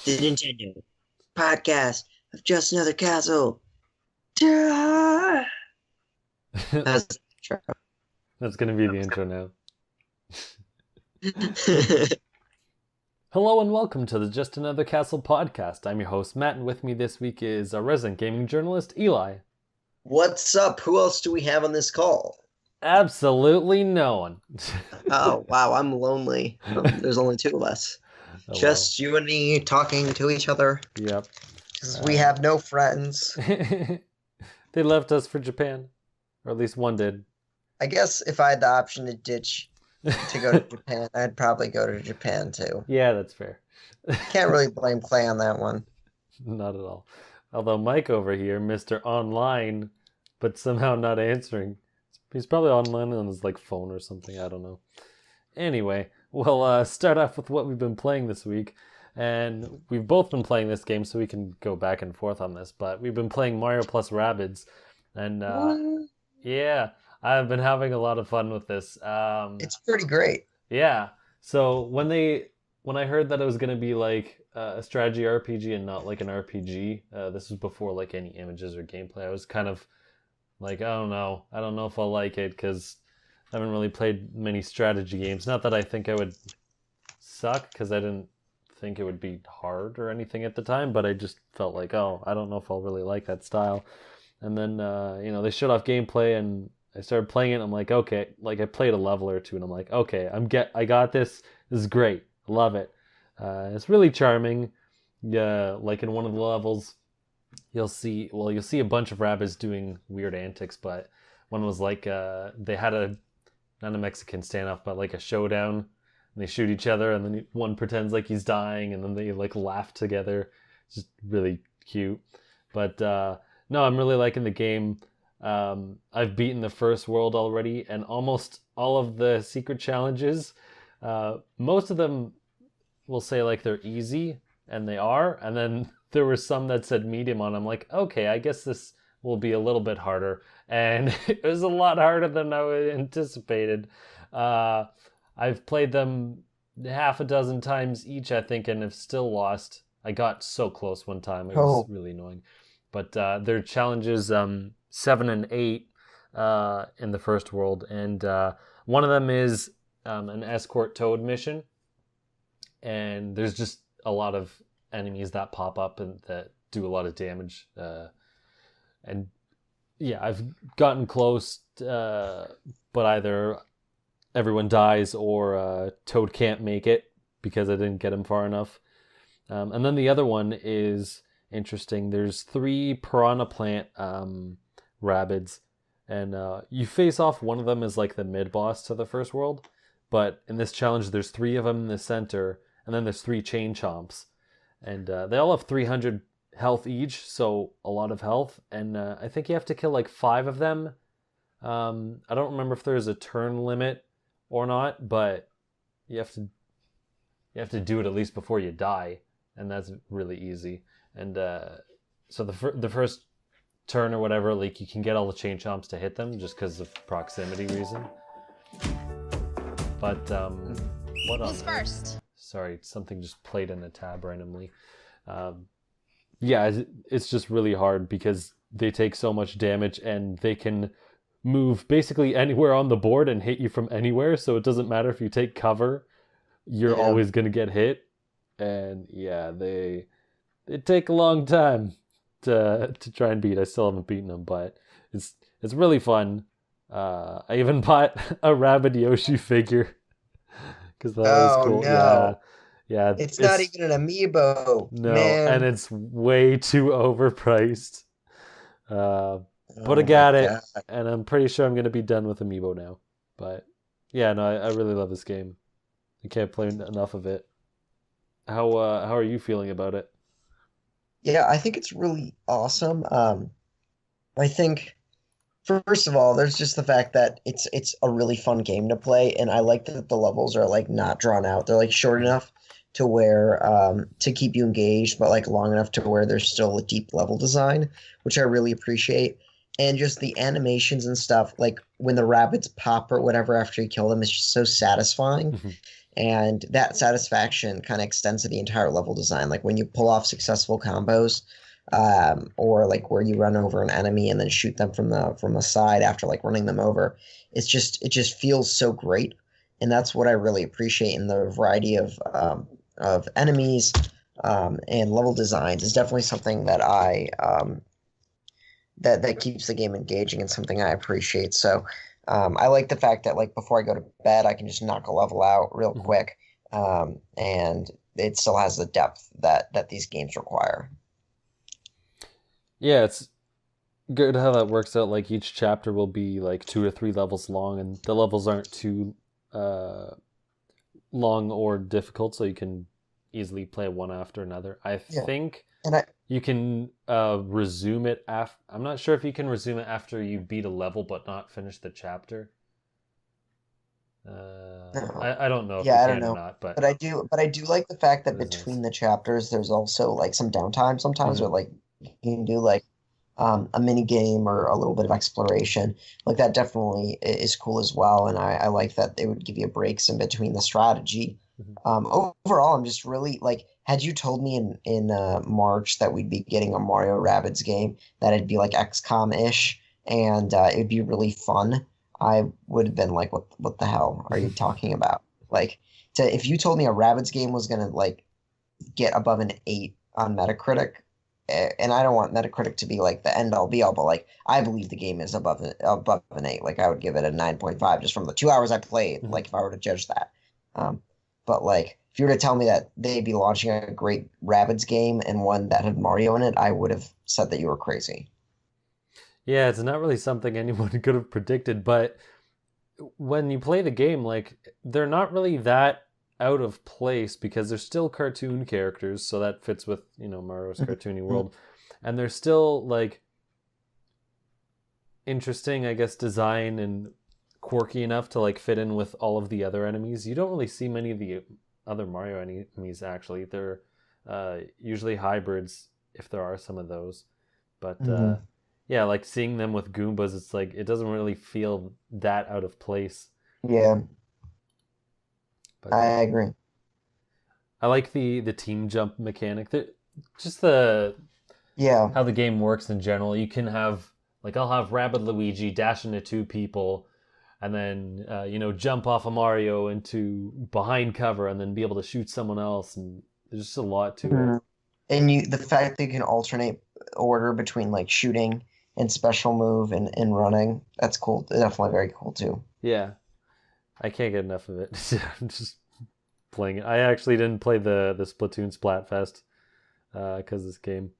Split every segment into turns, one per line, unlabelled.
Nintendo podcast of Just Another Castle. That's the intro.
That's going to be the intro now. Hello and welcome to the Just Another Castle podcast. I'm your host, Matt, and with me this week is our resident gaming journalist, Eli.
What's up? Who else do we have on this call?
Absolutely no one.
Oh, wow, I'm lonely. There's only two of us.
Oh,
Just you and me talking to each other.
Yep.
Because we have no friends.
They left us for Japan. Or at least one did.
I guess if I had the option to ditch to go to Japan, I'd probably go to Japan too.
Yeah, that's fair.
Can't really blame Clay on that one.
Not at all. Although Mike over here, Mr. Online, but somehow not answering. He's probably online on his phone or something. I don't know. Anyway, we'll start off with what we've been playing this week. And we've both been playing this game, so we can go back and forth on this. But we've been playing Mario plus Rabbids. And yeah, I've been having a lot of fun with this.
It's pretty great.
Yeah. So when I heard that it was going to be a strategy RPG and not like an RPG, this was before any images or gameplay, I was kind of I don't know if I'll like it because I haven't really played many strategy games. Not that I think I would suck, because I didn't think it would be hard or anything at the time, but I just felt I don't know if I'll really like that style. And then they showed off gameplay and I started playing it and I'm like, okay, I played a level or two and I'm like, okay, I got this. This is great. Love it. It's really charming. Yeah, in one of the levels, you'll see a bunch of rabbits doing weird antics, but one was they had not a Mexican standoff, but a showdown, and they shoot each other, and then one pretends he's dying, and then they laugh together. It's just really cute. But no, I'm really liking the game. I've beaten the first world already, and almost all of the secret challenges. Most of them will say they're easy, and they are, and then there were some that said medium on. I'm like, okay, I guess this will be a little bit harder, and it was a lot harder than I anticipated. I've played them half a dozen times each, I think, and have still lost. I got so close one time. It was really annoying. But their challenges 7 and 8 in the first world, and one of them is an escort toad mission, and there's just a lot of enemies that pop up and that do a lot of damage. And yeah, I've gotten close, but either everyone dies or Toad can't make it because I didn't get him far enough. And then the other one is interesting. There's 3 piranha plant Rabbids, and you face off one of them as the mid-boss to the first world, but in this challenge there's 3 of them in the center, and then there's 3 chain chomps, and they all have 300 health each, so a lot of health, and I think you have to kill 5 of them. I don't remember if there's a turn limit or not, but you have to do it at least before you die, and that's really easy. And so the first turn or whatever, you can get all the chain chomps to hit them just because of proximity reason. But what
Who's first?
Sorry, something just played in the tab randomly. Yeah, it's just really hard because they take so much damage and they can move basically anywhere on the board and hit you from anywhere. So it doesn't matter if you take cover, you're always going to get hit. And yeah, they take a long time to try and beat. I still haven't beaten them, but it's really fun. I even bought a Rabbid Yoshi figure because that was cool.
No.
Yeah,
it's not even an amiibo.
No,
man.
And it's way too overpriced. But I got it, and I'm pretty sure I'm going to be done with amiibo now. But yeah, no, I really love this game. I can't play enough of it. How are you feeling about it?
Yeah, I think it's really awesome. I think, first of all, there's just the fact that it's a really fun game to play, and I like that the levels are not drawn out. They're short enough to where to keep you engaged, but long enough to where there's still a deep level design, which I really appreciate. and just the animations and stuff, like when the rabbits pop or whatever after you kill them, is just so satisfying.
Mhm.
And that satisfaction kind of extends to the entire level design. Like when you pull off successful combos, or like where you run over an enemy and then shoot them from the side after like running them over. It just feels so great, and that's what I really appreciate in the variety of enemies and level designs. Is definitely something that that keeps the game engaging and something I appreciate. So I like the fact that like before I go to bed, I can just knock a level out real
Mhm.
quick, and it still has the depth that these games require.
Yeah, it's good how that works out. Like each chapter will be like 2 or 3 levels long, and the levels aren't too uh, long or difficult, so you can easily play one after another. I
Yeah,
think
and I
you can resume it after. I'm not sure if you can resume it after you beat a level but not finish the chapter.
no.
I don't know if you
Yeah, I don't
can or
know.
not, but
But I do like the fact
it
that
is nice.
between the chapters there's also like some downtime sometimes,
Hmm.
or like you can do like a mini game or a little bit of exploration. Like that definitely is cool as well. And I like that they would give you breaks in between the strategy.
Hmm.
Overall, I'm just really like, had you told me in March that we'd be getting a Mario Rabbids game, that it'd be like XCOM-ish and it'd be really fun, I would have been like, what the hell are you talking about? Like, if you told me a Rabbids game was gonna like get above an 8 on Metacritic, and I don't want Metacritic to be like the end all be all, but like I believe the game is above an 8. Like I would give it a 9.5 just from the 2 hours I played.
Hmm.
Like if I were to judge that, um, but like if you were to tell me that they'd be launching a great Rabbids game and one that had Mario in it, I would have said that you were crazy.
Yeah, it's not really something anyone could have predicted, but when you play the game, like they're not really that out of place because they're still cartoon characters, so that fits with Mario's cartoony
Mhm.
world, and they're still like interesting, I guess, design and quirky enough to like fit in with all of the other enemies. You don't really see many of the other Mario enemies actually. They're usually hybrids if there are some of those, but
Mhm.
yeah, like seeing them with Goombas, it's like it doesn't really feel that out of place.
Yeah,
But
I agree.
I like the team jump mechanic. Just the
Yeah.
how the game works in general. You can have like I'll have Rabbid Luigi dash into 2 people, and then jump off of Mario into behind cover, and then be able to shoot someone else. And there's just a lot to it.
Mhm. And the fact that you can alternate order between like shooting and special move and running, that's cool. Definitely very cool too.
Yeah, I can't get enough of it. I'm just playing it. I actually didn't play the Splatoon Splatfest because this game.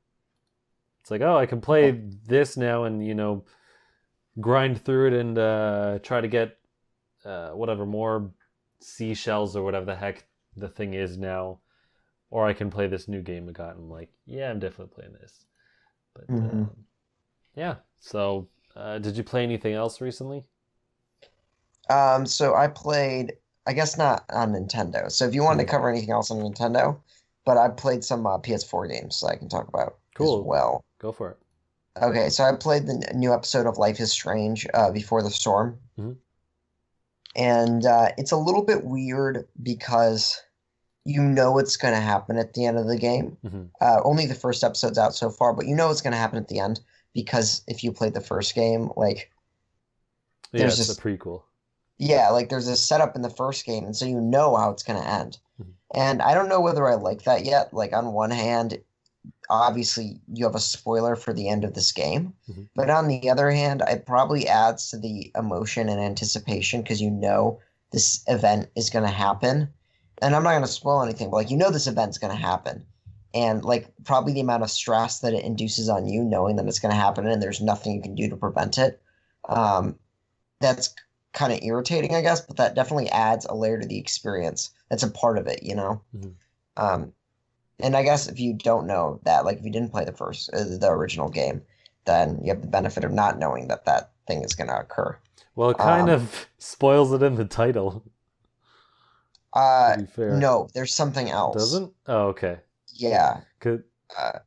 It's like, oh, I can play this now and grind through it and try to get whatever more seashells or whatever the heck the thing is now, or I can play this new game I got. And I'm like, yeah, I'm definitely playing this. But
Hmm.
yeah. So, did you play anything else recently?
So I played, I guess not on Nintendo. So if you wanted
Hmm.
to cover anything else on Nintendo, but I played some PS4 games that I can talk about as
Cool.
well.
Go for it.
Okay, so I played the new episode of Life is Strange, Before the Storm,
Hmm.
and it's a little bit weird because you know what's going to happen at the end of the game.
Hmm.
Only the first episode's out so far, but you know what's going to happen at the end because if you played the first game, like
Yeah,
there's
it's a
just
prequel.
yeah, like there's a setup in the first game, and so you know how it's going to end.
Hmm.
And I don't know whether I like that yet. Like on one hand, obviously you have a spoiler for the end of this game,
Hmm.
but on the other hand, it probably adds to the emotion and anticipation because you know this event is going to happen. And I'm not going to spoil anything, but like you know this event's going to happen. And like probably the amount of stress that it induces on you knowing that it's going to happen and there's nothing you can do to prevent it. Um, that's kind of irritating, I guess, but that definitely adds a layer to the experience. That's a part of it, you know?
Hmm.
Um, and I guess if you don't know that, like if you didn't play the original game, then you have the benefit of not knowing that that thing is going to occur.
Well, it kind
Um,
of spoils it in the title. To
uh,
be fair,
no, there's something else.
doesn't? Oh, okay.
Yeah.
Could
Uh,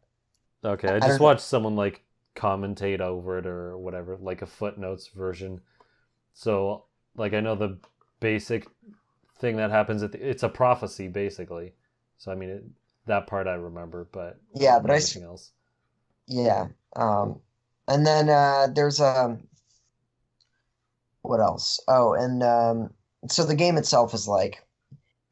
Okay, I
I
just
don't know.
watched someone like commentate over it or whatever, like a footnotes version. So like I know the basic thing that happens it's a prophecy basically. So I mean that part I remember, but
Yeah, but
everything else.
yeah. And then there's what else? Oh, and so the game itself is like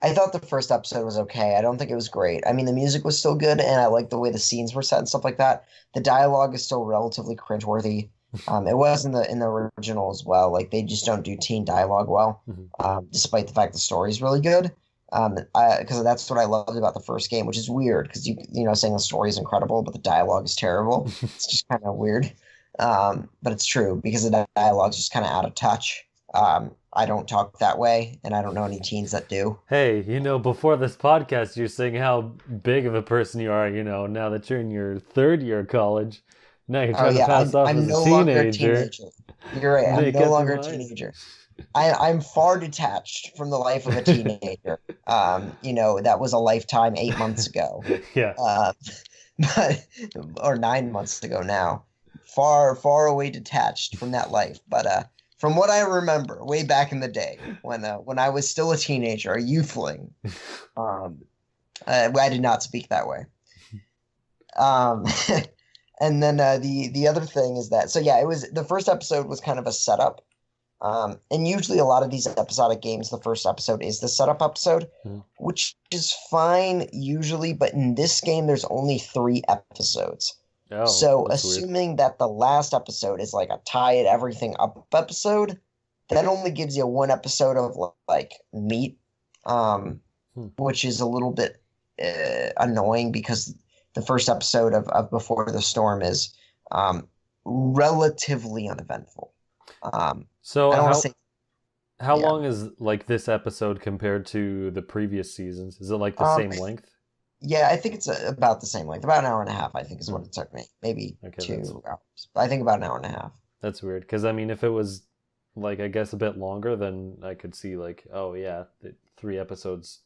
I thought the first episode was okay. I don't think it was great. I mean, the music was still good, and I like the way the scenes were set and stuff like that. The dialogue is still relatively cringeworthy. It was in the original as well. Like they just don't do teen dialogue well,
Mm-hmm.
despite the fact the story is really good. Because that's what I loved about the first game, which is weird because you know saying the story is incredible, but the dialogue is terrible. It's just kind of weird. But it's true because the dialogue's just kind of out of touch. I don't talk that way, and I don't know any teens that do.
Hey, before this podcast, you're saying how big of a person you are, now that you're in your third year of college. Now you're
Oh
trying to
yeah,
pass off
I'm
as a
no longer a
teenager.
teenager. You're right, I'm
Make
no
up your
longer a
mind.
teenager. I'm far detached from the life of a teenager. That was a lifetime 8 months ago.
Yeah.
Uh, but or 9 months ago now. Far, far away detached from that life. But from what I remember, way back in the day, when I was still a teenager, a youthling, um, I did not speak that way. Um, and then the other thing is that so yeah, it was the first episode was kind of a setup. And usually a lot of these episodic games, the first episode is the setup episode, which is fine usually, but in this game there's only 3 episodes.
Oh,
So
that's weird.
assuming that the last episode is like a tie it everything up episode, that only gives you 1 episode of like meat, which is a little bit annoying because the first episode of Before the Storm is relatively uneventful.
So
I don't want to say,
how
yeah.
long is like this episode compared to the previous seasons? Is it like the
Um,
same length?
yeah, I think it's about the same length. About an hour and a half, I think, is what
Hmm.
it took me. Maybe
Okay,
2 hours. But I think about an hour and a half.
that's weird. Because I mean, if it was like I guess a bit longer, then I could see like, oh yeah, 3 episodes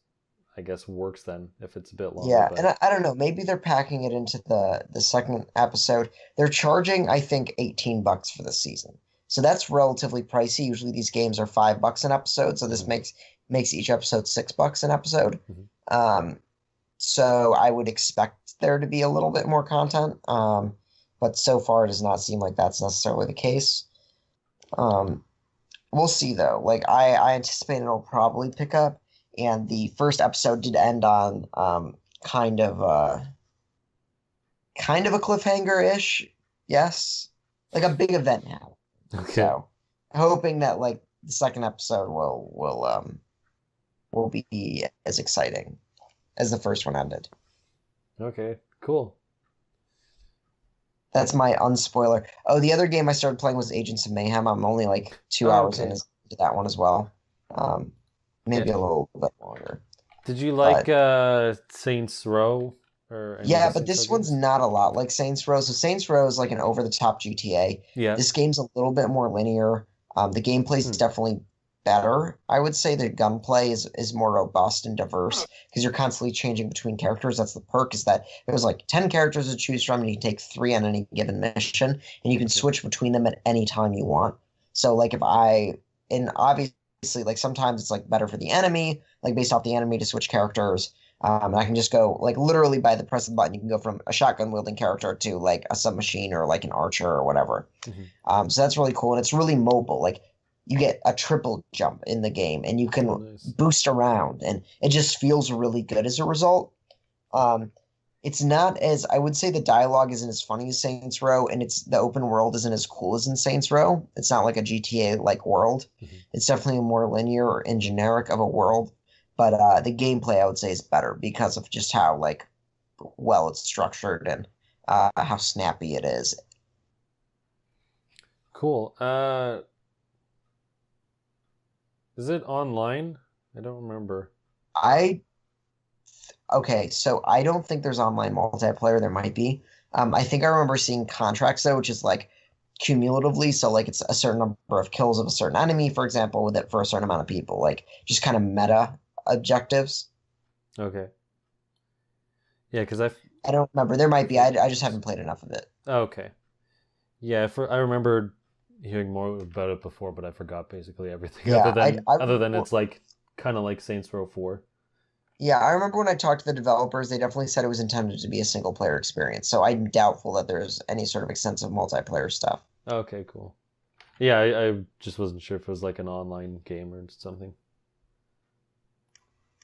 I guess works then if it's a bit longer.
Yeah, and
But
I don't know. Maybe they're packing it into the second episode. They're charging, I think, $18 for the season. So that's relatively pricey. Usually these games are $5 an episode, so this
Mhm.
makes each episode $6 an episode.
Mhm.
Um, so I would expect there to be a little bit more content. But so far it does not seem like that's necessarily the case. Um, we'll see though. Like I anticipate it'll probably pick up, and the first episode did end on kind of kind of a cliffhanger-ish. Yes, like a big event now.
Okay.
So hoping that like the second episode will be as exciting as the first one ended.
Okay. Cool.
That's my unspoiler. Oh, the other game I started playing was Agents of Mayhem. I'm only like 2 hours
Okay.
into that one as well. Maybe
Yeah.
a little bit longer.
Did you
But
like Saints Row or any of
yeah,
the
but
Saints Row
this one's
games?
not a lot like Saints Row. So Saints Row is like an over-the-top GTA.
Yeah.
This game's a little bit more linear. The gameplay's
Hmm.
definitely better. I would say the gunplay is more robust and diverse because you're constantly changing between characters. That's the perk is that there's like 10 characters to choose from, and you can take 3 on any given mission, and you can
Okay.
switch between them at any time you want. So like and obviously like sometimes it's like better for the enemy, like based off the enemy to switch characters. And I can just go like literally by the press of the button, you can go from a shotgun wielding character to like a submachine or like an archer or whatever.
Mhm.
So that's really cool, and it's really mobile. Like you get a triple jump in the game, and you
Oh,
can
nice.
boost around, and it just feels really good as a result. Um, it's not as I would say the dialogue isn't as funny as Saints Row, and it's the open world isn't as cool as in Saints Row. It's not like a GTA like world.
Mhm.
It's definitely a more linear and generic of a world, but the gameplay I would say is better because of just how like well it's structured and how snappy it is.
Cool. Is it online? I don't remember.
I Okay, so I don't think there's online multiplayer. There might be. I think I remember seeing contracts though, which is like cumulatively. So like it's a certain number of kills of a certain enemy, for example, with it for a certain amount of people. Like just kind of meta objectives.
Okay. Yeah, because
I don't remember. There might be. I just haven't played enough of it.
Okay. Yeah, I remember hearing more about it before, but I forgot basically everything
Yeah, I
other than
remember.
it's like kind of like Saints Row 4.
Yeah, I remember when I talked to the developers, they definitely said it was intended to be a single player experience. So I'm doubtful that there's any sort of extensive multiplayer stuff.
Okay, cool. Yeah, I just wasn't sure if it was like an online game or something.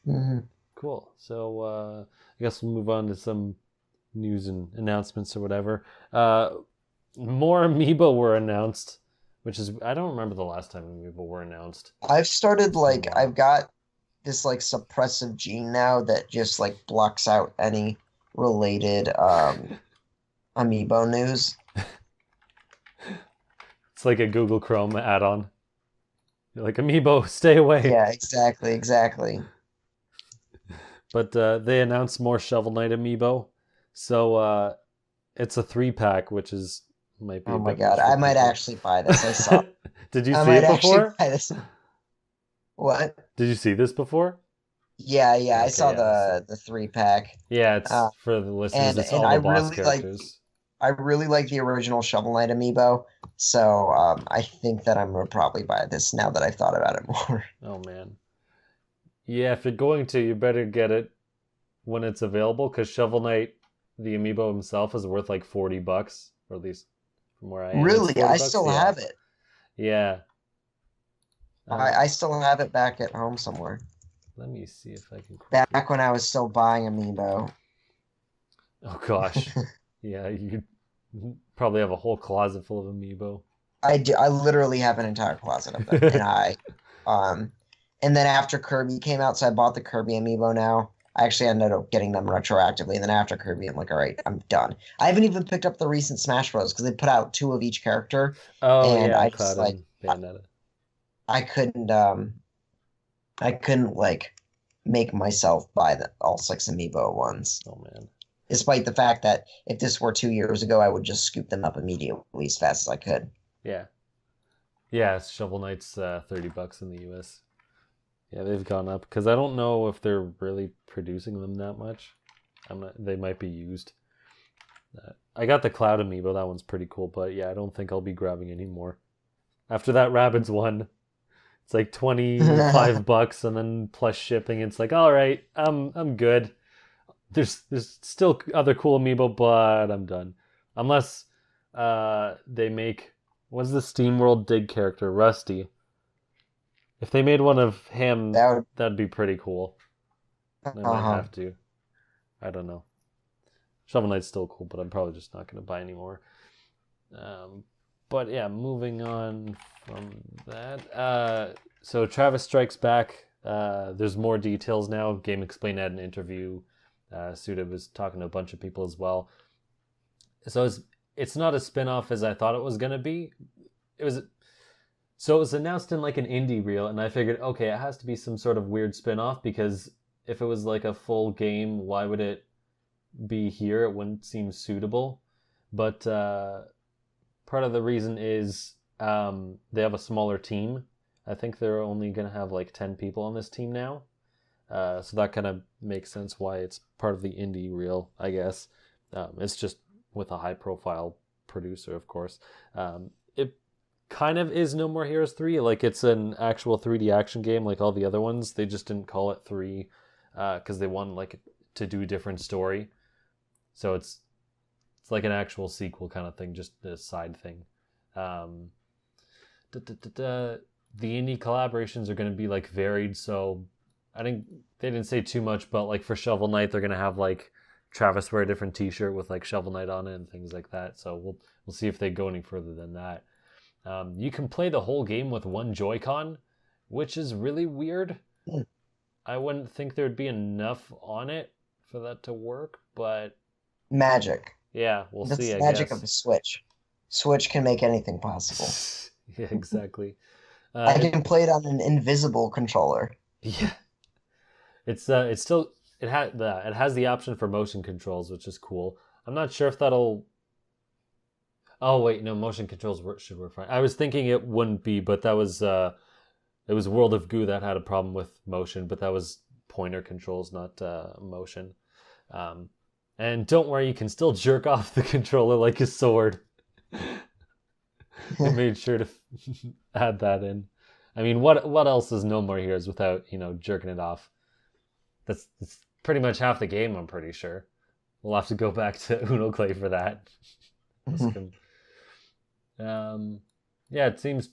Hmm.
Cool. So I guess we'll move on to some news and announcements or whatever. More amiibo were announced, which is I don't remember the last time amiibo were announced.
I've started
It's been a
like I've
while.
got this like suppressive gene now that just like blocks out any related amiibo news.
It's like a Google Chrome add-on. You're like amiibo, stay away.
Yeah, exactly, exactly.
But they announced more Shovel Knight amiibo, so it's a 3 pack, which is might be
Oh
a
my
bit
God,
much for
I might
people.
actually buy this.
Did you
I
see
might
it
actually
before?
buy this. What?
Did you see this before?
Yeah, yeah, I
Okay,
saw
yeah.
the 3 pack.
Yeah, it's
Uh,
for the listeners.
and
It's
and
all
I
the boss
really like
characters.
I really like the original Shovel Knight amiibo. So I think that I'm gonna probably buy this now that I've thought about it more.
Oh man. Yeah, if you're going to, you better get it when it's available because Shovel Knight, the amiibo himself, is worth like $40, or at least from where I am, it's
Really,
forty
I
bucks.
still
Yeah,
have it.
yeah.
I still have it back at home somewhere.
Let me see if I can quickly.
Back when I was still buying amiibo.
Oh gosh, yeah. You probably have a whole closet full of amiibo.
I do. I literally have an entire closet of them, um, and then after Kirby came out, so I bought the Kirby amiibo now. I actually ended up getting them retroactively, and then after Kirby, I'm like, all right, I'm done. I haven't even picked up the recent Smash Bros. Because they put out two of each character,
Oh
and
yeah,
I just
Cloud
like
and Bayonetta.
I couldn't like make myself buy all six amiibo at once,
Oh man.
despite the fact that if this were 2 years ago, I would just scoop them up immediately as fast as I could.
Yeah, yeah. Shovel Knight's $30 in the U.S. Yeah, they've gone up because I don't know if they're really producing them that much. I'm not. They might be used. I got the Cloud amiibo. That one's pretty cool, but yeah, I don't think I'll be grabbing any more after that Rabbids one. It's like 25 bucks, and then plus shipping. It's like, all right, I'm good. There's still other cool amiibo, but I'm done. Unless they make what's the SteamWorld Dig character, Rusty. If they made one of him,
That would,
that'd be pretty cool. I might
uh-huh.
have to. I don't know. Shovel Knight's still cool, but I'm probably just not going to buy anymore. Um, but yeah, moving on from that. So Travis Strikes Back. There's more details now. Game Explained had an interview. Suda was talking to a bunch of people as well. So it's not a spin-off as I thought it was going to be. It was So it was announced in like an indie reel, and I figured, okay, it has to be some sort of weird spin-off because if it was like a full game, why would it be here? It wouldn't seem suitable. But part of the reason is they have a smaller team. I think they're only going to have like 10 people on this team now. So that kind of makes sense why it's part of the indie reel, I guess. It's just with a high profile producer, of course. It kind of is No More Heroes 3. Like it's an actual 3D action game like all the other ones. They just didn't call it 3 because they wanted like to do a different story. So it's like an actual sequel kind of thing, just a side thing. Um, the indie collaborations are going to be like varied. So they didn't say too much, but like for Shovel Knight, they're going to have like Travis wear a different T-shirt with like Shovel Knight on it and things like that. So we'll see if they go any further than that. You can play the whole game with one Joy-Con, which is really weird.
Hmm.
I wouldn't think there'd be enough on it for that to work, but
Magic.
yeah, we'll
That's
see,
the
I
magic of
guess.
the Switch. Switch can make anything possible.
Yeah, exactly.
I
It
can play it on an invisible controller.
yeah, it's still it has the option for motion controls, which is cool. I'm not sure if that'll. Oh wait, no, motion controls should work fine. I was thinking it wouldn't be, but that was it was World of Goo that had a problem with motion, but that was pointer controls, not motion. Um, and don't worry, you can still jerk off the controller like a sword. They made sure to add that in. I mean, what else is No More Heroes without, jerking it off? That's pretty much half the game, I'm pretty sure. We'll have to go back to Uno Clay for that. Yeah, it seems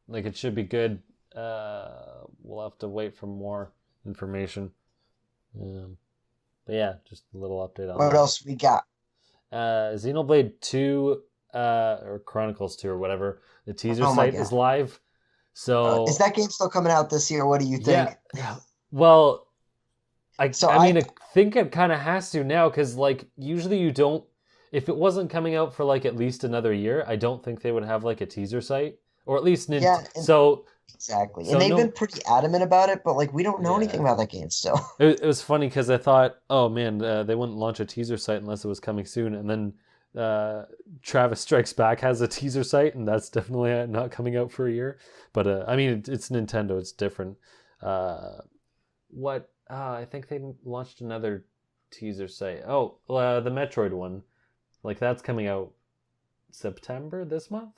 like it should be good. We'll have to wait for more information. But yeah, just a little update on
What
that.
else we got?
Xenoblade 2, or Chronicles 2 or whatever, the teaser site is live. So
is that game still coming out this year? What do you think?
Yeah. Well, I think it kind of has to now, because like usually you don't. If it wasn't coming out for like at least another year, I don't think they would have like a teaser site, or at least so.
Exactly.
So
and they've been pretty adamant about it, but like we don't know anything about that game still.
It was funny because I thought, oh man, they wouldn't launch a teaser site unless it was coming soon. And then Travis Strikes Back has a teaser site, and that's definitely not coming out for a year. But I mean, it's Nintendo, it's different. I think they launched another teaser site. Oh, the Metroid one. Like that's coming out September this month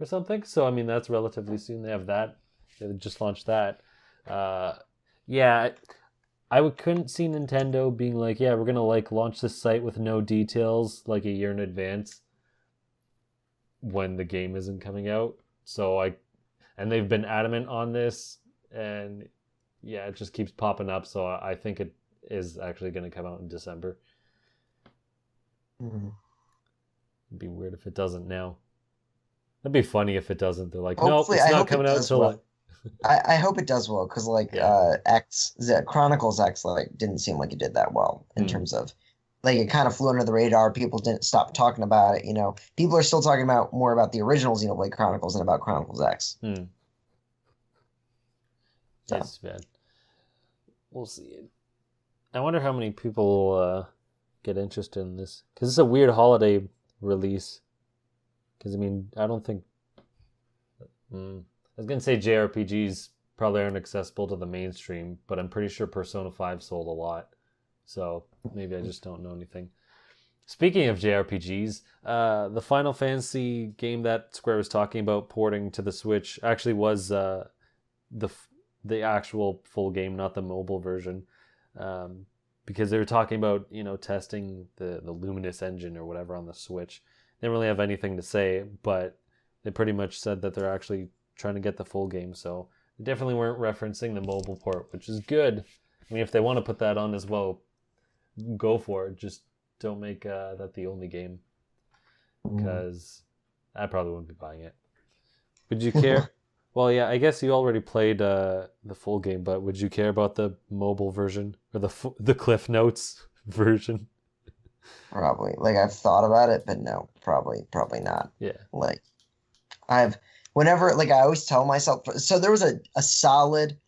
or something. So I mean, that's relatively soon. They have that. They just launched that. Yeah, I couldn't see Nintendo being like, yeah, we're gonna like launch this site with no details like a year in advance when the game isn't coming out. And they've been adamant on this, and yeah, it just keeps popping up. So I think it is actually gonna come out in December.
Mm-hmm.
It'd be weird if it doesn't now. That'd be funny if it doesn't. They're like, nope, it's not coming out until like.
I hope it does well, because like Chronicles X like didn't seem like it did that well in terms of like it kind of flew under the radar. People didn't stop talking about it. People are still talking about more about the original Xenoblade Chronicles than about Chronicles X.
That's bad. We'll see. I wonder how many people get interested in this, because it's a weird holiday release. Because I mean, I don't think. I was going to say JRPGs probably aren't accessible to the mainstream, but I'm pretty sure Persona 5 sold a lot. So maybe I just don't know anything. Speaking of JRPGs, the Final Fantasy game that Square was talking about porting to the Switch actually was the actual full game, not the mobile version. Because they were talking about, testing the Luminous engine or whatever on the Switch. They didn't really have anything to say, but they pretty much said that they're actually trying to get the full game, so they definitely weren't referencing the mobile port, which is good. I mean, if they want to put that on as well, go for it. Just don't make that the only game, because I probably wouldn't be buying it. Would you care? Well, yeah, I guess you already played the full game, but would you care about the mobile version or the Cliff Notes version?
Probably. Like I've thought about it, but no, probably not.
Yeah.
Like whenever, like I always tell myself, so there was a solid,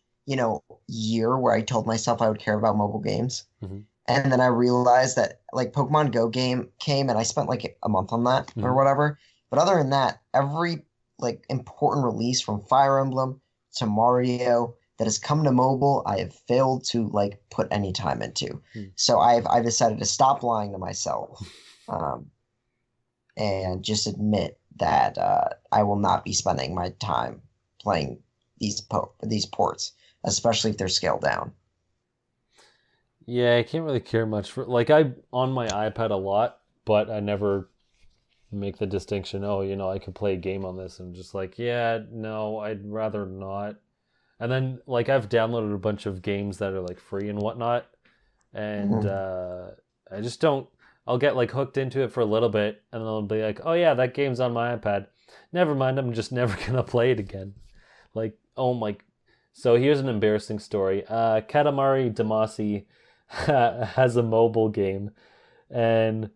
year where I told myself I would care about mobile games.
Mm-hmm.
And then I realized that like Pokemon Go game came and I spent like a month on that or whatever. But other than that, every like important release from Fire Emblem to Mario that has come to mobile, I have failed to like put any time into. So I've decided to stop lying to myself, and just admit that I will not be spending my time playing these ports, especially if they're scaled down.
Yeah, I can't really care much for like I on my iPad a lot, but I never make the distinction. Oh, I could play a game on this, and just like, yeah, no, I'd rather not. And then like I've downloaded a bunch of games that are like free and whatnot, and I just don't. I'll get like hooked into it for a little bit, and then I'll be like, oh yeah, that game's on my iPad. Never mind, I'm just never gonna play it again. Like, oh my. So here's an embarrassing story. Katamari Damacy has a mobile game, and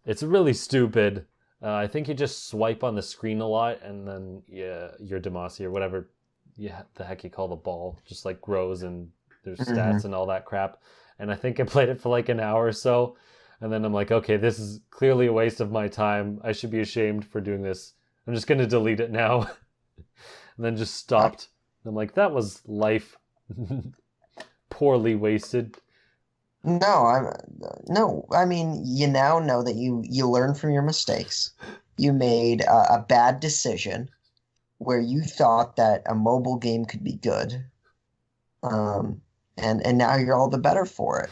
it's really stupid. I think you just swipe on the screen a lot, and then your Damacy or whatever the heck you call the ball just like grows, and there's stats and all that crap. And I think I played it for like an hour or so, and then I'm like, okay, this is clearly a waste of my time. I should be ashamed for doing this. I'm just gonna delete it now. And then just stopped. I'm like, that was life poorly wasted.
No, I'm no. I mean, you now know that you learn from your mistakes. You made a bad decision where you thought that a mobile game could be good, um, and now you're all the better for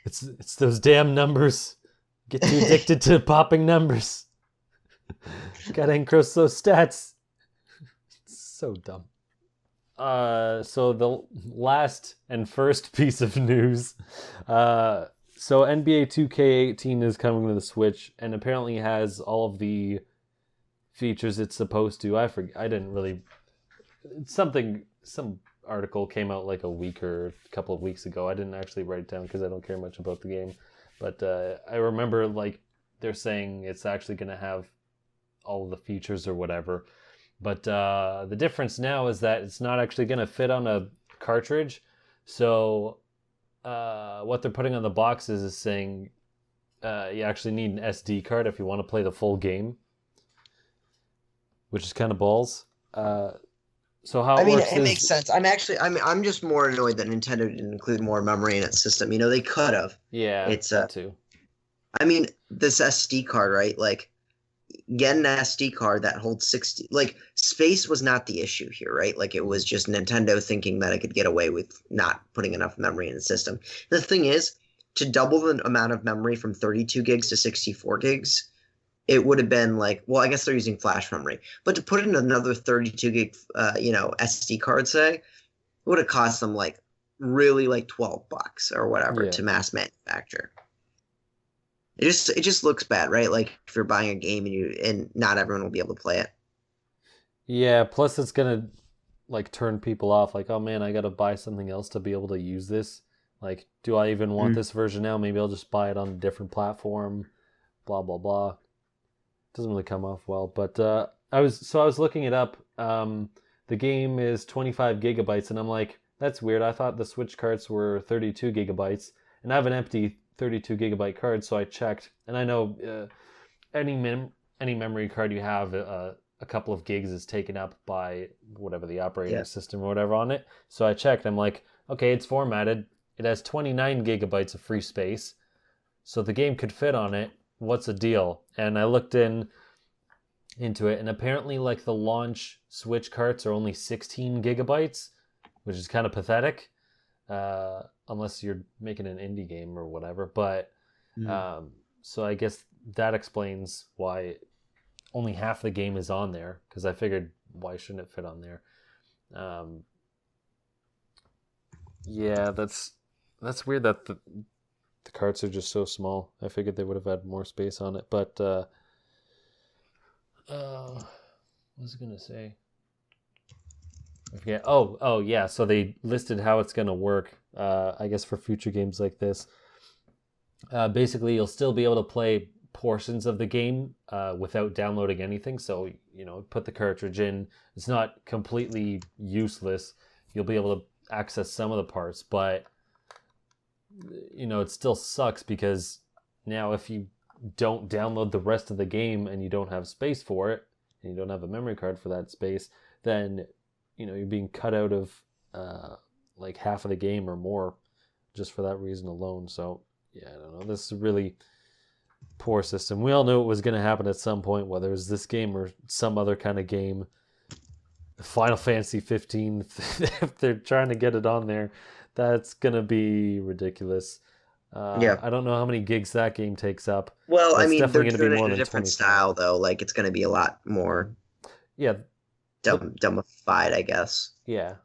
It's those damn numbers. Get too
it.
addicted to popping numbers. Gotta encroach those stats. It's so dumb. So the last and first piece of news. So NBA 2K18 is coming to the Switch and apparently has all of the features it's supposed to. I forget. I didn't really. Some article came out like a week or a couple of weeks ago. I didn't actually write it down because I don't care much about the game. But I remember like they're saying it's actually going to have all of the features or whatever. But the difference now is that it's not actually going to fit on a cartridge. So what they're putting on the boxes is saying you actually need an SD card if you want to play the full game, which is kind of balls. So how
I
it
mean,
works
it makes
is,
sense. I'm just more annoyed that Nintendo didn't include more memory in its system. You know, they could have.
yeah,
It's
that too.
I mean, this SD card, right? Like, get an SD card that holds 60. Like, space was not the issue here, right? Like, it was just Nintendo thinking that it could get away with not putting enough memory in the system. The thing is, to double the amount of memory from 32 gigs to 64 gigs, it would have been like, well, I guess they're using flash memory, but to put in another 32 gig, SD card, say, it would have cost them like really like $12 or whatever
Yeah.
to mass manufacture. It just looks bad, right? Like if you're buying a game and not everyone will be able to play it.
Yeah, plus it's gonna like turn people off. Like, oh man, I gotta buy something else to be able to use this. Like, do I even want
Mm.
this version now? Maybe I'll just buy it on a different platform. Blah blah blah. Doesn't really come off well. But I was looking it up. The game is 25 gigabytes, and I'm like, that's weird. I thought the Switch carts were 32 gigabytes, and I have an empty 32 gigabyte card, so I checked, and I know any any memory card you have, a couple of gigs is taken up by whatever the operating
Yeah.
system or whatever on it. So I checked. I'm like, okay, it's formatted. It has 29 gigabytes of free space, so the game could fit on it. What's the deal? And I looked into it, and apparently, like the launch Switch carts are only 16 gigabytes, which is kind of pathetic, unless you're making an indie game or whatever. But
Mm.
um, so I guess that explains why only half the game is on there. Because I figured, why shouldn't it fit on there? Um, yeah, that's weird that the carts are just so small. I figured they would have had more space on it, but what was I gonna say? I forget. Oh yeah. So they listed how it's gonna work. I guess for future games like this, basically you'll still be able to play portions of the game without downloading anything. So put the cartridge in. It's not completely useless. You'll be able to access some of the parts, but it still sucks because now if you don't download the rest of the game and you don't have space for it and you don't have a memory card for that space, then you're being cut out of like half of the game or more just for that reason alone. So yeah, I don't know. This is a really poor system. We all knew it was going to happen at some point, whether it was this game or some other kind of game. Final Fantasy 15, if they're trying to get it on there, that's going to be ridiculous.
Yeah.
I don't know how many gigs that game takes up,
Well,
but
I
it's
mean, they're
definitely going to be
doing it
more
in a
than
different
25.
style, though. Like, it's going to be a lot more
Yeah, the
dumbified, I guess.
yeah,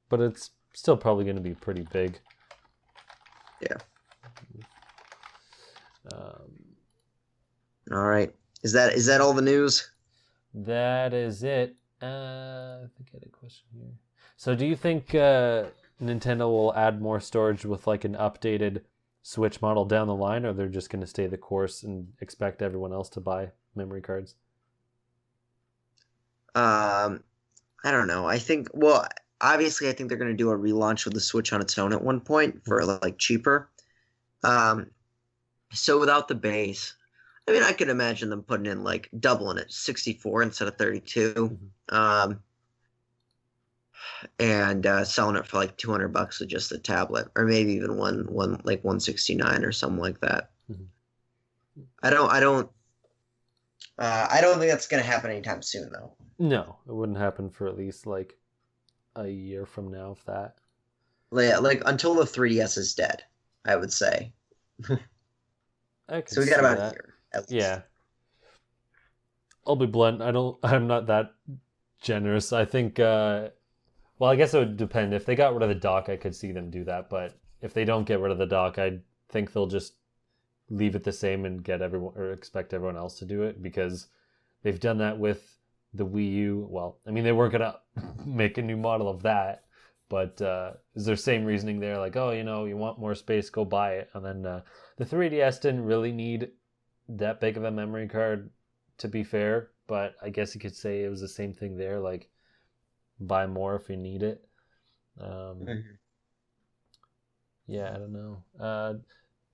but it's still probably going to be pretty big.
Yeah.
Um,
All right. Is that all the news?
that is it. I think I had a question here. So, do you think Nintendo will add more storage with like an updated Switch model down the line, or they're just going to stay the course and expect everyone else to buy memory cards?
Um, I don't know. Well, obviously, I think they're going to do a relaunch with the Switch on its own at one point for
Mm-hmm.
like cheaper. Um, so without the base, I mean, I could imagine them putting in like doubling it, 64 instead of 32.
Mm-hmm.
Um, and selling it for like 200 bucks with just a tablet, or maybe even one like 169 or something like that.
Mhm.
I don't think that's gonna happen anytime soon, though.
No, it wouldn't happen for at least like a year from now, if that.
Like until the 3DS is dead, I would say.
I
So
could
we got
see
about a
that.
year at least.
Yeah, I'll be blunt. I'm not that generous. I think. Well, I guess it would depend. If they got rid of the dock, I could see them do that. But if they don't get rid of the dock, I think they'll just leave it the same and get everyone or expect everyone else to do it because they've done that with the Wii U. Well, I mean, they weren't gonna make a new model of that, but is there same reasoning there? Like, oh, you want more space, go buy it. And then the 3DS didn't really need that big of a memory card, to be fair. But I guess you could say it was the same thing there. Like, buy more if you need it. Um,
Mhm.
yeah, I don't know.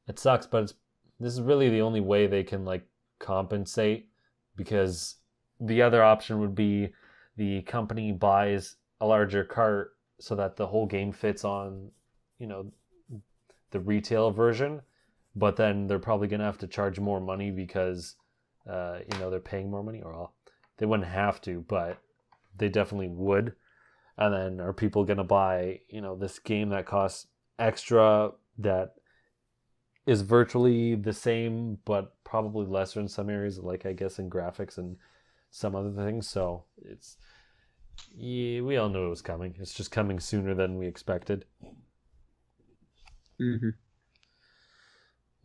It sucks, but this is really the only way they can like compensate because the other option would be the company buys a larger cart so that the whole game fits on, you know, the retail version, but then they're probably gonna have to charge more money because, they're paying more money. Or well, they wouldn't have to, but they definitely would. And then are people gonna buy, this game that costs extra that is virtually the same, but probably lesser in some areas, like I guess in graphics and some other things. So it's yeah, we all knew it was coming. It's just coming sooner than we expected.
Mhm.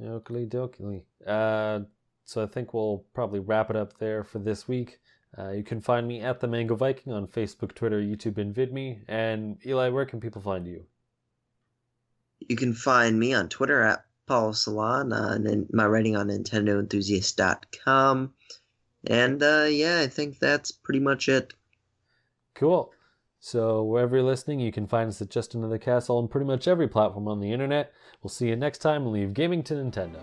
Oakley dokley. So I think we'll probably wrap it up there for this week. You can find me at the Mango Viking on Facebook, Twitter, YouTube, and VidMe. And Eli, where can people find you?
You can find me on Twitter at Paul Salon, and then my writing on NintendoEnthusiast.com. And yeah, I think that's pretty much it.
Cool. So wherever you're listening, you can find us at Just Another Castle on pretty much every platform on the internet. We'll see you next time and leave gaming to Nintendo.